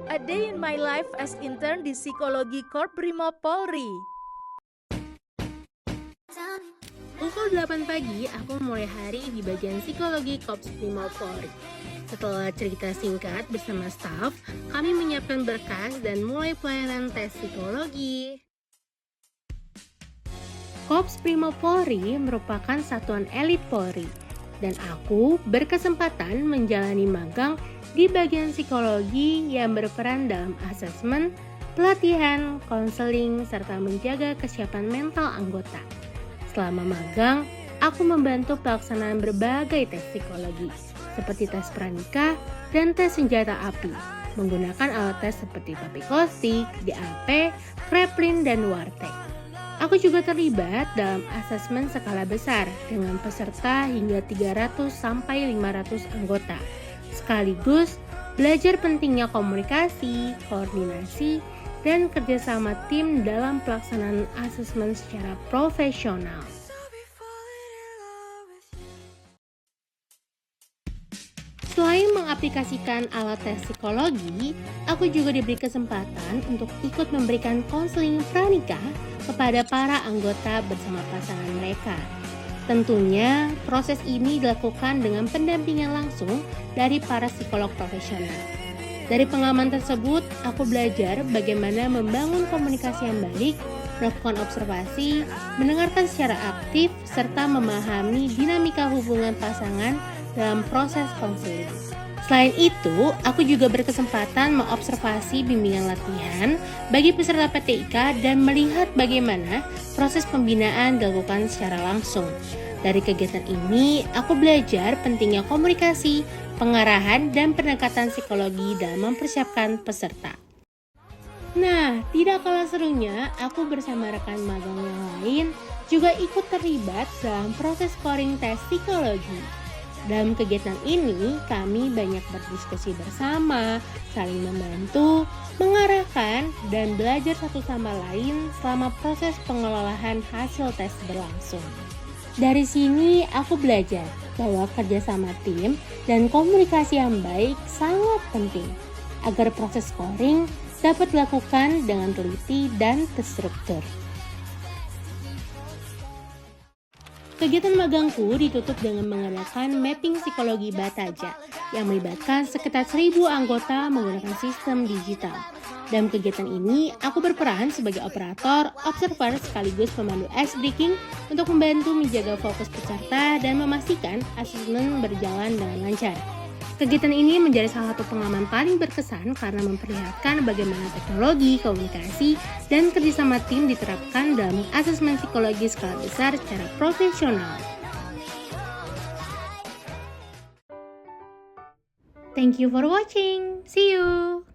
A Day in My Life as Intern di Psikologi Korp Brimob Polri. Pukul 8 pagi, aku mulai hari di bagian Psikologi Korps Brimob Polri. Setelah cerita singkat bersama staf, kami menyiapkan berkas dan mulai pelayanan tes psikologi. Korps Brimob Polri merupakan satuan elit Polri, dan aku berkesempatan menjalani magang di bagian psikologi yang berperan dalam asesmen, pelatihan, konseling, serta menjaga kesiapan mental anggota. Selama magang, aku membantu pelaksanaan berbagai tes psikologi, seperti tes pranikah dan tes senjata api, menggunakan alat tes seperti papikostik, DAP, Kraepelin, dan Wartek. Aku juga terlibat dalam asesmen skala besar dengan peserta hingga 300-500 anggota, sekaligus belajar pentingnya komunikasi, koordinasi, dan kerjasama tim dalam pelaksanaan asesmen secara profesional. Selain mengaplikasikan alat tes psikologi, aku juga diberi kesempatan untuk ikut memberikan konseling pranikah kepada para anggota bersama pasangan mereka. Tentunya, proses ini dilakukan dengan pendampingan langsung dari para psikolog profesional. Dari pengalaman tersebut, aku belajar bagaimana membangun komunikasi yang baik, melakukan observasi, mendengarkan secara aktif, serta memahami dinamika hubungan pasangan dalam proses konseling. Selain itu, aku juga berkesempatan mengobservasi bimbingan latihan bagi peserta PTIK dan melihat bagaimana proses pembinaan dilakukan secara langsung. Dari kegiatan ini, aku belajar pentingnya komunikasi, pengarahan, dan pendekatan psikologi dalam mempersiapkan peserta. Nah, tidak kalah serunya, aku bersama rekan magang yang lain juga ikut terlibat dalam proses scoring tes psikologi. Dalam kegiatan ini, kami banyak berdiskusi bersama, saling membantu, mengarahkan, dan belajar satu sama lain selama proses pengelolaan hasil tes berlangsung. Dari sini, aku belajar bahwa kerjasama tim dan komunikasi yang baik sangat penting agar proses scoring dapat dilakukan dengan teliti dan terstruktur. Kegiatan magangku ditutup dengan mengadakan mapping psikologi Bataja yang melibatkan sekitar 1.000 anggota menggunakan sistem digital. Dalam kegiatan ini, aku berperan sebagai operator, observer sekaligus pemandu ice breaking untuk membantu menjaga fokus peserta dan memastikan asesmen berjalan dengan lancar. Kegiatan ini menjadi salah satu pengalaman paling berkesan karena memperlihatkan bagaimana teknologi, komunikasi, dan kerjasama tim diterapkan dalam asesmen psikologi skala besar secara profesional. Thank you for watching. See you!